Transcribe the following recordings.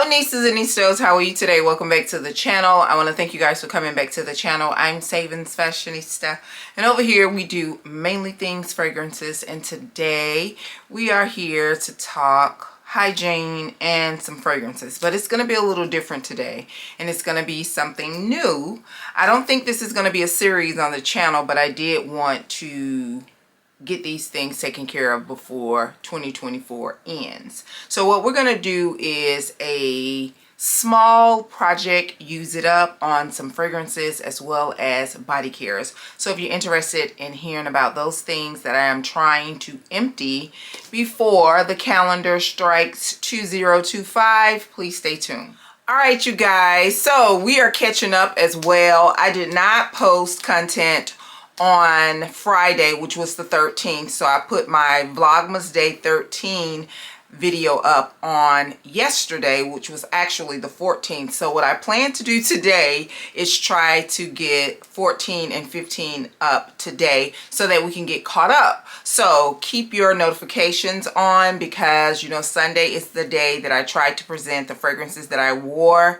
Hello Nistas and Stouts, how are you today? Welcome back to the channel. I want to thank you guys for coming back to the channel. I'm SavingsFashionista, and over here we do mainly things fragrances, and today we are here to talk hygiene and some fragrances, but it's going to be a little different today, and it's going to be something new. I don't think this is going to be a series on the channel, but I did want to get these things taken care of before 2024 ends. So what we're going to do is a small project, use it up on some fragrances as well as body cares. So if you're interested in hearing about those things that I am trying to empty before the calendar strikes 2025, please stay tuned. All right, you guys, so we are catching up as well. I did not post content on Friday, which was the 13th, so I put my Vlogmas day 13 video up on yesterday, which was actually the 14th. So what I plan to do today is try to get 14 and 15 up today so that we can get caught up. So keep your notifications on, because you know Sunday is the day that I try to present the fragrances that I wore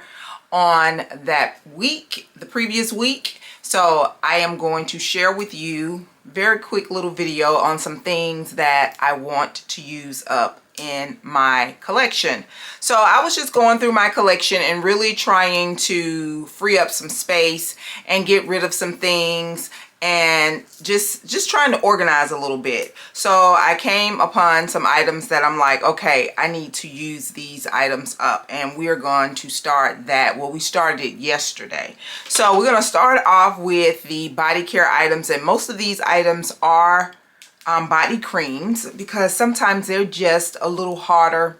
on that week, the previous week. So I am going to share with you very quick little video on some things that I want to use up in my collection. So I was just going through my collection and really trying to free up some space and get rid of some things, and just trying to organize a little bit. So I came upon some items that I'm like, okay, I need to use these items up, and we're going to start that. Well, we started it yesterday. So we're going to start off with the body care items, and most of these items are body creams, because sometimes they're just a little harder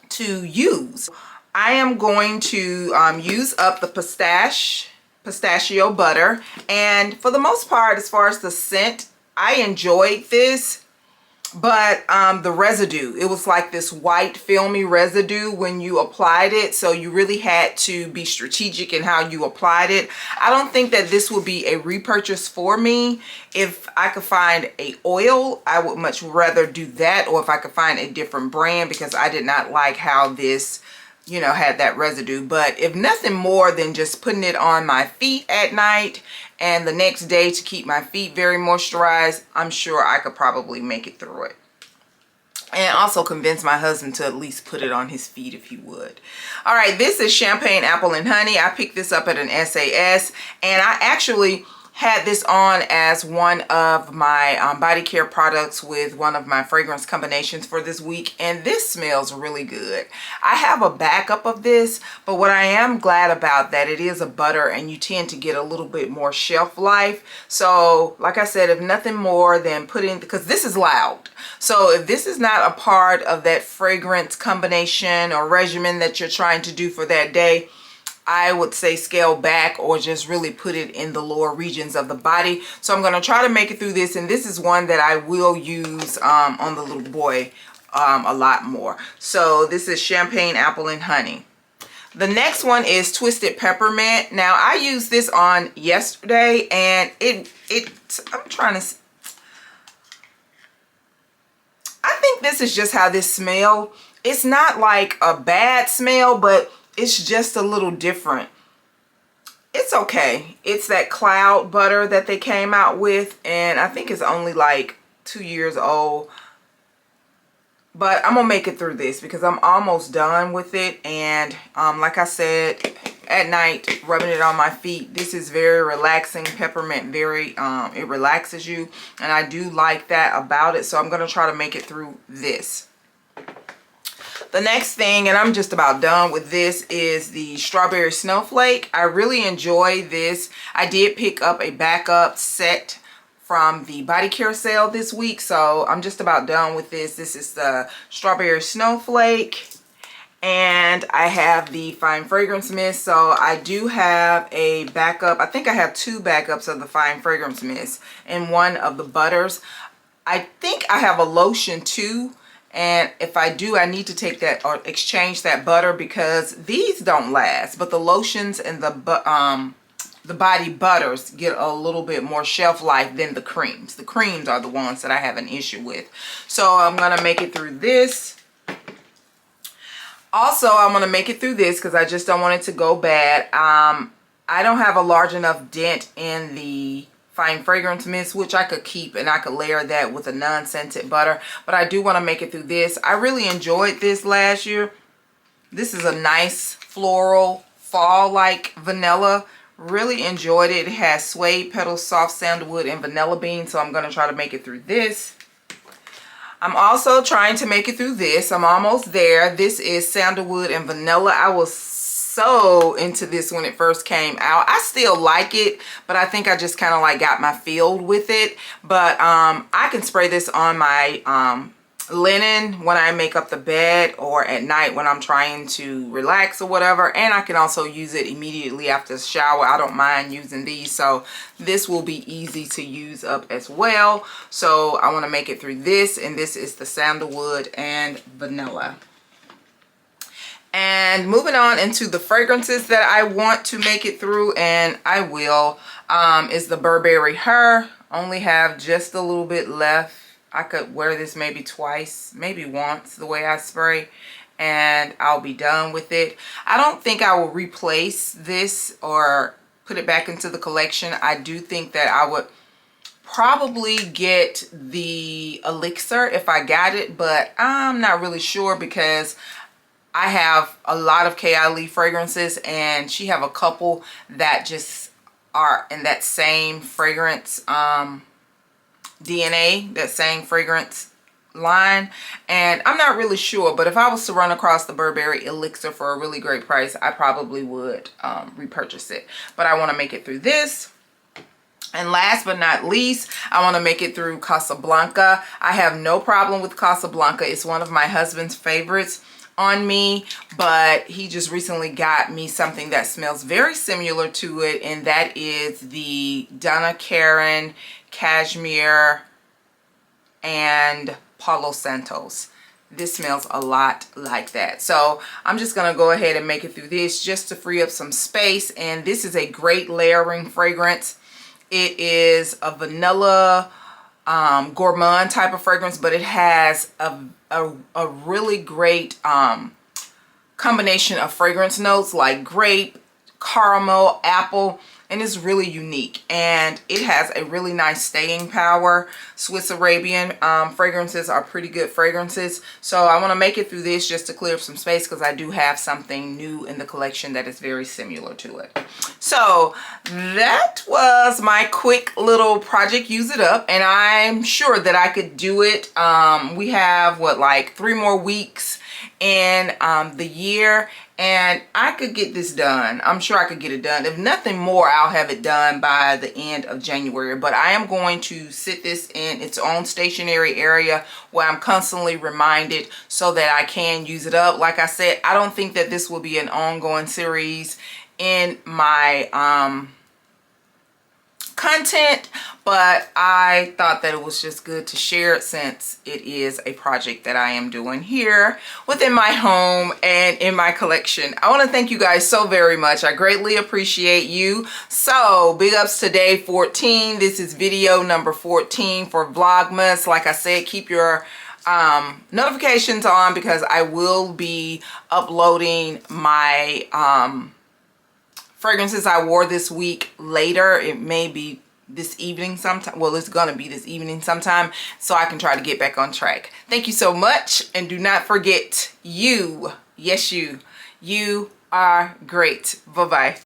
to use. I am going to use up the pistachio butter, and for the most part, as far as the scent, I enjoyed this, but the residue, it was like this white filmy residue when you applied it, so you really had to be strategic in how you applied it. I don't think that this would be a repurchase for me. If I could find a oil, I would much rather do that, or if I could find a different brand, because I did not like how this, you know, had that residue. But if nothing more than just putting it on my feet at night and the next day to keep my feet very moisturized, I'm sure I could probably make it through it. And also convince my husband to at least put it on his feet if he would. All right, this is Champagne Apple and Honey. I picked this up at an SAS, and I actually had this on as one of my body care products with one of my fragrance combinations for this week, and this smells really good. I have a backup of this, but what I am glad about that it is a butter, and you tend to get a little bit more shelf life. So like I said, if nothing more than putting, because this is loud, so if this is not a part of that fragrance combination or regimen that you're trying to do for that day, I would say scale back, or just really put it in the lower regions of the body. So I'm going to try to make it through this, and this is one that I will use on the little boy a lot more. So this is Champagne Apple and Honey. The next one is Twisted Peppermint. Now I used this on yesterday, and I'm trying to, I think this is just how this smells. It's not like a bad smell, but it's just a little different. It's okay. It's that cloud butter that they came out with, and I think it's only like 2 years old. But I'm gonna make it through this because I'm almost done with it. And like I said, at night, rubbing it on my feet, this is very relaxing. Peppermint, very it relaxes you, and I do like that about it. So I'm gonna try to make it through this. The next thing, and I'm just about done with this, is the Strawberry Snowflake. I really enjoy this. I did pick up a backup set from the body care sale this week, so I'm just about done with this. This is the Strawberry Snowflake, and I have the Fine Fragrance Mist. So I do have a backup. I think I have 2 backups of the Fine Fragrance Mist and one of the butters. I think I have a lotion too. And if I do, I need to take that or exchange that butter, because these don't last. But the lotions and the body butters get a little bit more shelf life than the creams. The creams are the ones that I have an issue with. So I'm going to make it through this. Also, I want to make it through this because I just don't want it to go bad. I don't have a large enough dent in the fine fragrance mist, which I could keep and I could layer that with a non-scented butter. But I do want to make it through this. I really enjoyed this last year. This is a nice floral fall-like vanilla. Really enjoyed it. It has suede petals, soft sandalwood, and vanilla bean. So I'm going to try to make it through this. I'm also trying to make it through this. I'm almost there. This is sandalwood and vanilla. I was so into this when it first came out. I still like it, but I think I just kind of like got my feel with it. But I can spray this on my linen when I make up the bed or at night when I'm trying to relax or whatever. And I can also use it immediately after the shower. I don't mind using these, so this will be easy to use up as well. So I want to make it through this, and this is the sandalwood and vanilla. And moving on into the fragrances that I want to make it through, and I will, is the Burberry Her. Only have just a little bit left. I could wear this maybe twice, maybe once, the way I spray, and I'll be done with it. I don't think I will replace this or put it back into the collection. I do think that I would probably get the elixir if I got it, but I'm not really sure because I have a lot of Kylie fragrances, and she have a couple that just are in that same fragrance DNA, that same fragrance line, and I'm not really sure. But if I was to run across the Burberry elixir for a really great price, I probably would repurchase it. But I want to make it through this. And last but not least, I want to make it through Casablanca. I have no problem with Casablanca. It's one of my husband's favorites on me, but he just recently got me something that smells very similar to it, and that is the Donna Karan Cashmere and Palo Santos. This smells a lot like that. So I'm just going to go ahead and make it through this just to free up some space. And this is a great layering fragrance. It is a vanilla gourmand type of fragrance, but it has a really great combination of fragrance notes like grape, caramel, apple, and it's really unique, and it has a really nice staying power. Swiss Arabian fragrances are pretty good fragrances, so I want to make it through this just to clear up some space because I do have something new in the collection that is very similar to it. So that was my quick little project, use it up, and I'm sure that I could do it. We have what, like 3 more weeks in the year, and I could get this done. I'm sure I could get it done. If nothing more, I'll have it done by the end of January. But I am going to sit this in its own stationary area where I'm constantly reminded so that I can use it up. Like I said, I don't think that this will be an ongoing series in my content, but I thought that it was just good to share it since it is a project that I am doing here within my home and in my collection. I want to thank you guys so very much. I greatly appreciate you. So big ups to day 14. This is video number 14 for Vlogmas. Like I said, keep your notifications on because I will be uploading my fragrances I wore this week later. It may be this evening sometime. Well, it's gonna be this evening sometime, so I can try to get back on track. Thank you so much, and do not forget, you, yes you are great. Bye-bye.